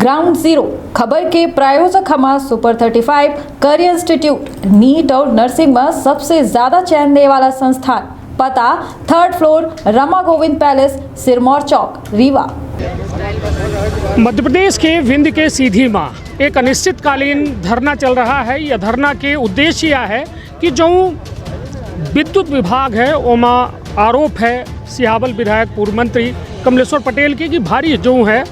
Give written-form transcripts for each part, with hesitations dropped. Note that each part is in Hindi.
ग्राउंड जीरो खबर के प्रायोजक हमारा सुपर 35 करियर इंस्टीट्यूट नीट और नर्सिंग में सबसे ज्यादा चयन देने वाला संस्थान। पता 3rd floor Rama Govind palace, Sirmaur Chowk, Rewa. Madhya Pradesh के विंध्य के सीधी माँ एक अनिश्चितकालीन धरना चल रहा है। यह धरना के उद्देश्य यह है कि जो विद्युत विभाग है ओमा आरोप है सियावल विधायक पूर्व मंत्री कमलेश्वर पटेल की कि भारी जो है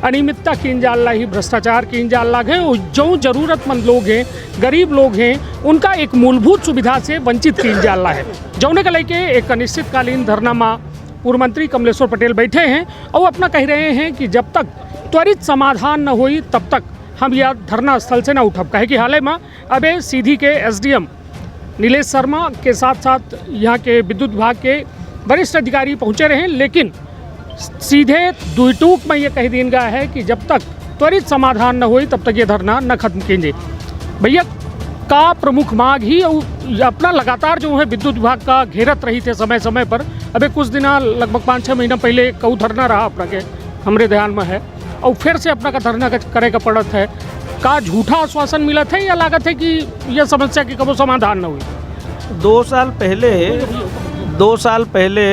अनियमितता की जाला ही भ्रष्टाचार की जाला है। जो ज़रूरतमंद लोग हैं, गरीब लोग हैं, उनका एक मूलभूत सुविधा से वंचित की जाला है। जौने को लेके एक अनिश्चितकालीन धरना में पूर्व मंत्री कमलेश्वर पटेल बैठे हैं और अपना कह रहे हैं कि जब तक त्वरित समाधान न हुई तब तक हम यह धरना स्थल से न उठब। कहे कि हाल में अबे सीधी के एसडीएम नीलेश शर्मा के साथ साथ यहाँ के विद्युत विभाग के वरिष्ठ अधिकारी पहुँचे रहे, लेकिन सीधे दुईटूक में ये कह दिया गया है कि जब तक त्वरित समाधान न हुई तब तक ये धरना न खत्म कीजिए। भैया का प्रमुख मांग ही अपना लगातार जो है विद्युत विभाग का घेरत रही थे समय समय पर। अबे कुछ दिन लगभग 5-6 महीना पहले कऊ धरना रहा अपना के हमरे ध्यान में है और फिर से अपना का धरना करे का पड़त है। का झूठा आश्वासन मिला था या लागत है कि यह समस्या की कबो समाधान न हुई? 2 साल पहले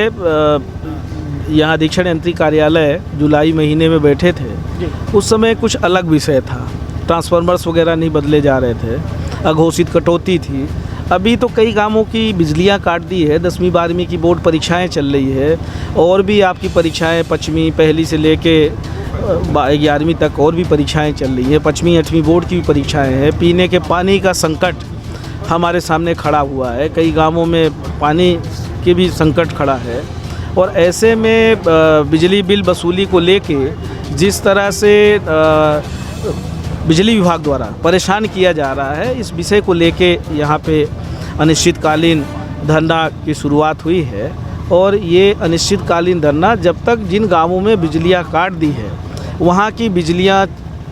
यहाँ अधीक्षण यंत्री कार्यालय जुलाई महीने में बैठे थे। उस समय कुछ अलग विषय था, ट्रांसफार्मर्स वगैरह नहीं बदले जा रहे थे, अघोषित कटौती थी। अभी तो कई गांवों की बिजलियां काट दी है। 10वीं 12वीं की बोर्ड परीक्षाएं चल रही है और भी आपकी परीक्षाएं 5वीं पहली से लेके 11वीं तक और भी परीक्षाएं चल रही है। 5वीं 8वीं बोर्ड की भी परीक्षाएँ हैं। पीने के पानी का संकट हमारे सामने खड़ा हुआ है। कई गाँवों में पानी की भी संकट खड़ा है और ऐसे में बिजली बिल वसूली को लेके जिस तरह से बिजली विभाग द्वारा परेशान किया जा रहा है, इस विषय को लेके यहाँ पे अनिश्चितकालीन धरना की शुरुआत हुई है। और ये अनिश्चितकालीन धरना जब तक जिन गांवों में बिजलियाँ काट दी है वहाँ की बिजलियाँ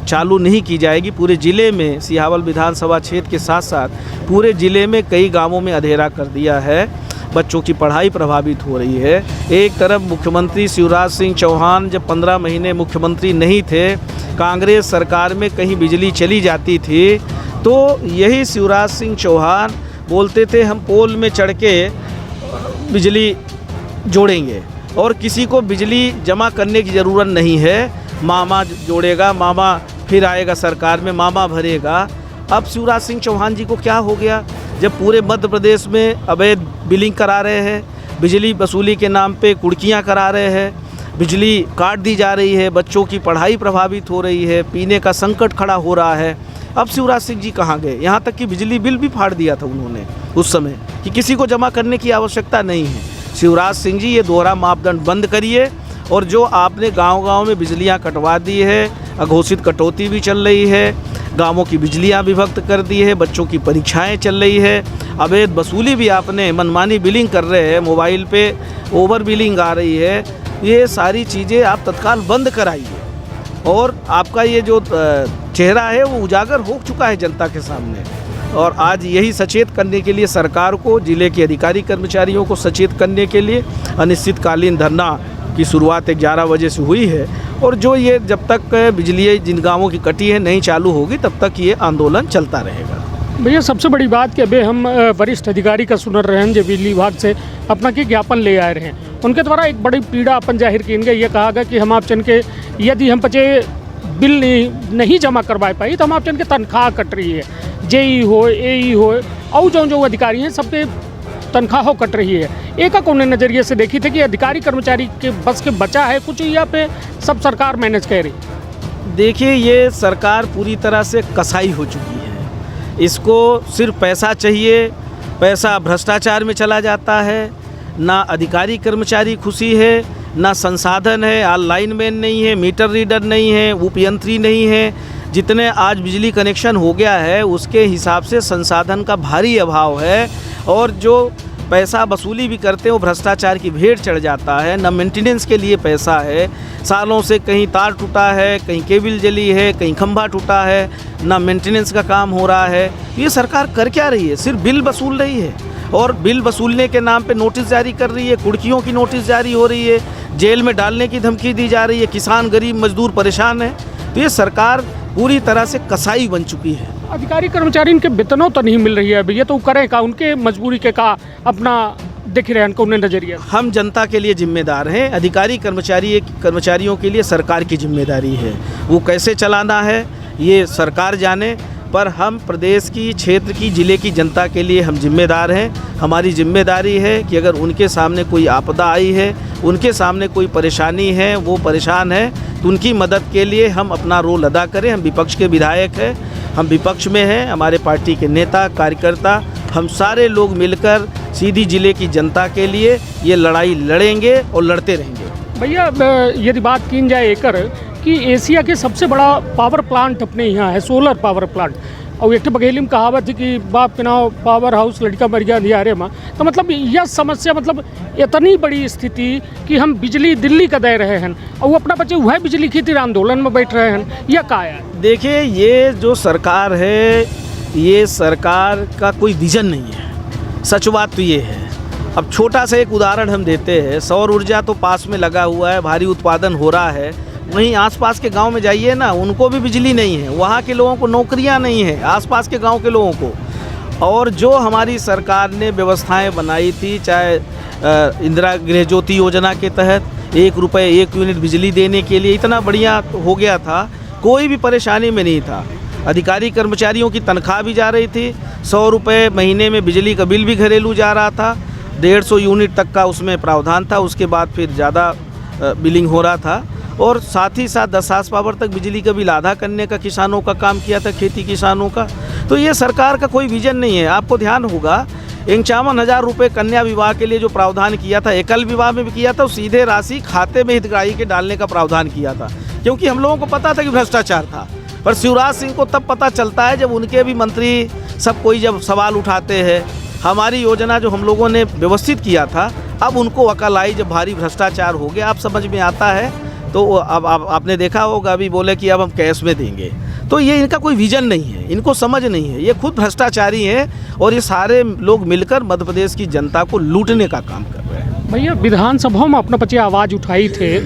चालू नहीं की जाएगी। पूरे ज़िले में सियावल विधानसभा क्षेत्र के साथ साथ पूरे ज़िले में कई गाँवों में अंधेरा कर दिया है। बच्चों की पढ़ाई प्रभावित हो रही है। एक तरफ मुख्यमंत्री शिवराज सिंह चौहान जब 15 महीने मुख्यमंत्री नहीं थे, कांग्रेस सरकार में कहीं बिजली चली जाती थी तो यही शिवराज सिंह चौहान बोलते थे हम पोल में चढ़ के बिजली जोड़ेंगे और किसी को बिजली जमा करने की ज़रूरत नहीं है, मामा जोड़ेगा, मामा फिर आएगा सरकार में, मामा भरेगा। अब शिवराज सिंह चौहान जी को क्या हो गया जब पूरे मध्य प्रदेश में अवैध बिलिंग करा रहे हैं, बिजली वसूली के नाम पे कुड़कियाँ करा रहे हैं, बिजली काट दी जा रही है, बच्चों की पढ़ाई प्रभावित हो रही है, पीने का संकट खड़ा हो रहा है। अब शिवराज सिंह जी कहाँ गए? यहाँ तक कि बिजली बिल भी फाड़ दिया था उन्होंने उस समय कि किसी को जमा करने की आवश्यकता नहीं है। शिवराज सिंह जी ये दोहरा मापदंड बंद करिए और जो आपने गाँव-गाँव में बिजलियाँ कटवा दी है, अघोषित कटौती भी चल रही है, गाँवों की बिजलियाँ विभक्त कर दी है, बच्चों की परीक्षाएं चल रही है, अवैध वसूली भी आपने मनमानी बिलिंग कर रहे हैं, मोबाइल पे ओवर बिलिंग आ रही है, ये सारी चीज़ें आप तत्काल बंद कराइए। और आपका ये जो चेहरा है वो उजागर हो चुका है जनता के सामने। और आज यही सचेत करने के लिए सरकार को, जिले के अधिकारी कर्मचारियों को सचेत करने के लिए अनिश्चितकालीन धरना की शुरुआत 11 बजे से हुई है। और जो ये जब तक बिजली जिन गाँवों की कटी है नहीं चालू होगी तब तक ये आंदोलन चलता रहेगा। भैया सबसे बड़ी बात कि अभी हम वरिष्ठ अधिकारी का सुन रहे हैं जो बिजली विभाग से अपना के ज्ञापन ले आए रहे हैं। उनके द्वारा एक बड़ी पीड़ा अपन जाहिर की गई, ये कहा गया कि हम आपचन के यदि हम बचे बिल नहीं जमा करवा पाई तो हम आपचन के तनख्वाह कट रही है, जेई हो, एई हो और जो अधिकारी हैं सबके तनख्वाह कट रही है। एक कौन नज़रिए से देखी थे कि अधिकारी कर्मचारी के बस के बचा है कुछ या पे सब सरकार मैनेज कर रही? देखिए ये सरकार पूरी तरह से कसाई हो चुकी है। इसको सिर्फ पैसा चाहिए, पैसा भ्रष्टाचार में चला जाता है, ना अधिकारी कर्मचारी खुशी है, ना संसाधन है, लाइनमैन नहीं है, मीटर रीडर नहीं है, उपयंत्री नहीं है। जितने आज बिजली कनेक्शन हो गया है उसके हिसाब से संसाधन का भारी अभाव है और जो पैसा वसूली भी करते हैं वो भ्रष्टाचार की भेंट चढ़ जाता है। न मेंटेनेंस के लिए पैसा है, सालों से कहीं तार टूटा है, कहीं केबल जली है, कहीं खंभा टूटा है, ना मेंटेनेंस का काम हो रहा है। ये सरकार कर क्या रही है? सिर्फ बिल वसूल रही है और बिल वसूलने के नाम पे नोटिस जारी कर रही है, कुड़कियों की नोटिस जारी हो रही है, जेल में डालने की धमकी दी जा रही है। किसान गरीब मजदूर परेशान है। तो ये सरकार पूरी तरह से कसाई बन चुकी है। अधिकारी कर्मचारी इनके वेतनों तो नहीं मिल रही है भैया, तो करें का, उनके मजबूरी के का अपना देख रहे हैं उनको नजरिया। हम जनता के लिए जिम्मेदार हैं, अधिकारी कर्मचारियों के लिए सरकार की जिम्मेदारी है, वो कैसे चलाना है ये सरकार जाने, पर हम प्रदेश की, क्षेत्र की, ज़िले की जनता के लिए हम जिम्मेदार हैं। हमारी जिम्मेदारी है कि अगर उनके सामने कोई आपदा आई है, उनके सामने कोई परेशानी है, वो परेशान है, तो उनकी मदद के लिए हम अपना रोल अदा करें। हम विपक्ष के विधायक हैं, हम विपक्ष में हैं, हमारे पार्टी के नेता कार्यकर्ता हम सारे लोग मिलकर सीधी ज़िले की जनता के लिए ये लड़ाई लड़ेंगे और लड़ते रहेंगे। भैया यदि बात की जाए एकर कि एशिया के सबसे बड़ा पावर प्लांट अपने यहाँ है, सोलर पावर प्लांट, और एक बघेली में कहावत है कि बाप के नाम पावर हाउस लड़का मर गया अंधियारे में। तो मतलब यह समस्या मतलब इतनी बड़ी स्थिति कि हम बिजली दिल्ली का दे रहे हैं और वो अपना बच्चे वह बिजली खातिर आंदोलन में बैठ रहे हैं, यह का है? देखिए, ये जो सरकार है, ये सरकार का कोई विजन नहीं है। सच बात तो ये है। अब छोटा सा एक उदाहरण हम देते हैं, सौर ऊर्जा तो पास में लगा हुआ है, भारी उत्पादन हो रहा है, वहीं आसपास के गांव में जाइए ना, उनको भी बिजली नहीं है, वहाँ के लोगों को नौकरियाँ नहीं है, आसपास के गांव के लोगों को। और जो हमारी सरकार ने व्यवस्थाएं बनाई थी, चाहे इंदिरा गृह ज्योति योजना के तहत 1 रुपये 1 यूनिट बिजली देने के लिए, इतना बढ़िया हो गया था, कोई भी परेशानी में नहीं था। अधिकारी कर्मचारियों की तनख्वाह भी जा रही थी, 100 रुपये महीने में बिजली का बिल भी घरेलू जा रहा था, 150 यूनिट तक का उसमें प्रावधान था, उसके बाद फिर ज़्यादा बिलिंग हो रहा था। और साथ ही साथ 10 हार्स पावर तक बिजली का बिल आधा करने का किसानों का काम किया था, खेती किसानों का। तो ये सरकार का कोई विजन नहीं है। आपको ध्यान होगा 51,000 रुपये कन्या विवाह के लिए जो प्रावधान किया था, एकल विवाह में भी किया था, सीधे राशि खाते में हितग्राही के डालने का प्रावधान किया था, क्योंकि हम लोगों को पता था कि भ्रष्टाचार था। पर शिवराज सिंह को तब पता चलता है जब उनके भी मंत्री सब कोई जब सवाल उठाते हैं। हमारी योजना जो हम लोगों ने व्यवस्थित किया था, अब उनको अकल आई जब भारी भ्रष्टाचार हो गया, अब समझ में आता है। तो अब आपने देखा होगा, अभी बोले कि अब हम कैश में देंगे, तो ये इनका कोई विजन नहीं है, इनको समझ नहीं है, ये खुद भ्रष्टाचारी हैं और ये सारे लोग मिलकर मध्य प्रदेश की जनता को लूटने का काम कर रहे हैं। भैया विधानसभा में अपना बच्चे आवाज़ उठाई थे,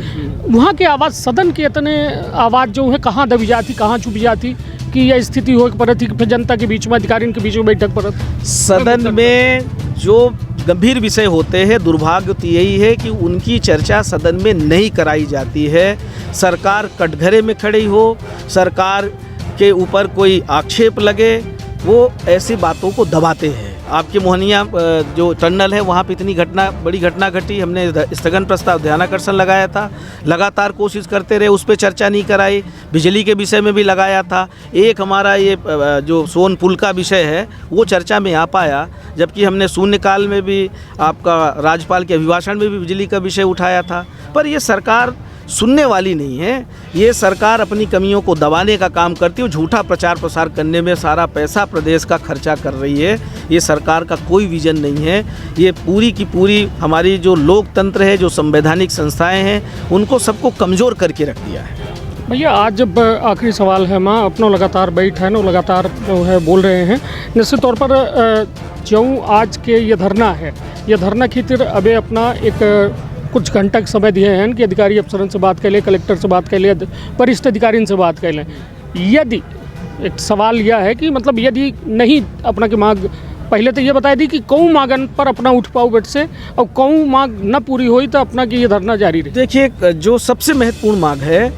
वहाँ की आवाज़, सदन के इतने आवाज़ जो है कहाँ दबी जाती, कहाँ छुप जाती कि यह स्थिति हो पड़ती कि जनता के बीच में, अधिकारियों के बीच में बैठक पड़त। सदन में जो गंभीर विषय होते हैं, दुर्भाग्य तो यही है कि उनकी चर्चा सदन में नहीं कराई जाती है। सरकार कटघरे में खड़ी हो, सरकार के ऊपर कोई आक्षेप लगे, वो ऐसी बातों को दबाते हैं। आपके मोहनिया जो टनल है, वहाँ पे इतनी बड़ी घटना घटी, हमने स्थगन प्रस्ताव ध्यानाकर्षण लगाया था, लगातार कोशिश करते रहे, उस पर चर्चा नहीं कराई। बिजली के विषय में भी लगाया था। एक हमारा ये जो सोन पुल का विषय है, वो चर्चा में आ पाया, जबकि हमने शून्यकाल में भी, आपका राज्यपाल के अभिभाषण में भी बिजली का विषय उठाया था। पर ये सरकार सुनने वाली नहीं है। ये सरकार अपनी कमियों को दबाने का काम करती है, झूठा प्रचार प्रसार करने में सारा पैसा प्रदेश का खर्चा कर रही है। ये सरकार का कोई विजन नहीं है। ये पूरी की पूरी हमारी जो लोकतंत्र है, जो संवैधानिक संस्थाएं हैं, उनको सबको कमज़ोर करके रख दिया है। भैया आज जब आखिरी सवाल है, माँ अपना लगातार बैठ है ना, लगातार जो है बोल रहे हैं, निश्चित तौर पर जो आज के ये धरना है, ये धरना खातिर अबे अपना एक कुछ घंटा समय दिए हैं कि अधिकारी अफसरों से बात कर लें, कलेक्टर से बात कर लें, वरिष्ठ अधिकारियों से बात कर लें। यदि एक सवाल यह है कि मतलब यदि नहीं अपना की मांग, पहले तो ये बता दी कि कौन मांगन पर अपना उठ पाओ बैठ से, और कौन मांग न पूरी हुई तो अपना की ये धरना जारी रहे। देखिए, जो सबसे महत्वपूर्ण मांग है,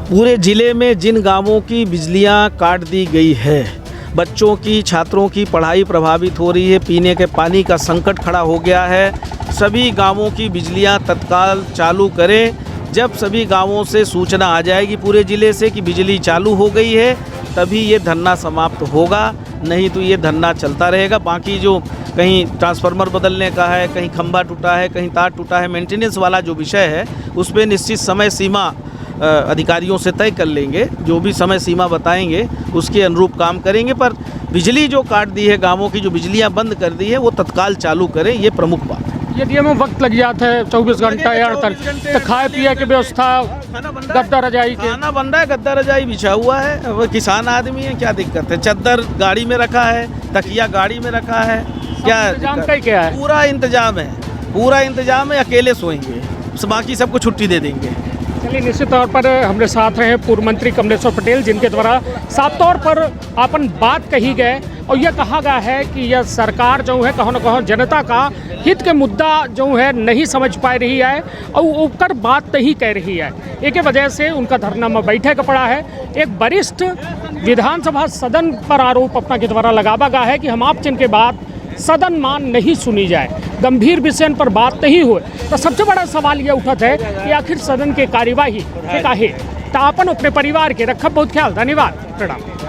पूरे ज़िले में जिन गाँवों की बिजलियाँ काट दी गई है, बच्चों की, छात्रों की पढ़ाई प्रभावित हो रही है, पीने के पानी का संकट खड़ा हो गया है, सभी गांवों की बिजलियां तत्काल चालू करें। जब सभी गांवों से सूचना आ जाएगी पूरे ज़िले से कि बिजली चालू हो गई है, तभी ये धरना समाप्त होगा, नहीं तो ये धरना चलता रहेगा। बाकी जो कहीं ट्रांसफार्मर बदलने का है, कहीं खंभा टूटा है, कहीं तार टूटा है, मेंटेनेंस वाला जो विषय है, उस पर निश्चित समय सीमा अधिकारियों से तय कर लेंगे। जो भी समय सीमा बताएंगे उसके अनुरूप काम करेंगे। पर बिजली जो काट दी है, गाँवों की जो बिजलियाँ बंद कर दी है, वो तत्काल चालू करें, ये प्रमुख बात है। यदि हमें वक्त लग जाता है 24 घंटा या 48, तो खाए पिए की व्यवस्था, गद्दा रजाई के, खाना बन रहा है, गद्दा रजाई बिछा हुआ है। वो किसान आदमी है, क्या दिक्कत है? चद्दर गाड़ी में रखा है, तकिया गाड़ी में रखा है, क्या है? पूरा इंतजाम है, पूरा इंतजाम है। अकेले सोएंगे, बाकी सबको छुट्टी दे देंगे। चलिए, निश्चित तौर पर हमारे साथ रहे पूर्व मंत्री कमलेश्वर पटेल, जिनके द्वारा साफ तौर पर अपन बात कही गए और यह कहा गया है कि यह सरकार जो है कहो न कहो जनता का हित के मुद्दा जो है नहीं समझ पा रही है और ऊपर बात नहीं कह रही है। एक वजह से उनका धरना में बैठे का पड़ा है। एक वरिष्ठ विधानसभा सदन पर आरोप अपना के द्वारा लगावा गया है कि हम आप जिनके बात सदन मान नहीं सुनी जाए, गंभीर विषय पर बात नहीं हुए। तो सबसे बड़ा सवाल यह उठत है कि आखिर सदन के कार्यवाही के काहे तो अपन अपने परिवार के रखब। बहुत ख्याल, धन्यवाद, प्रणाम।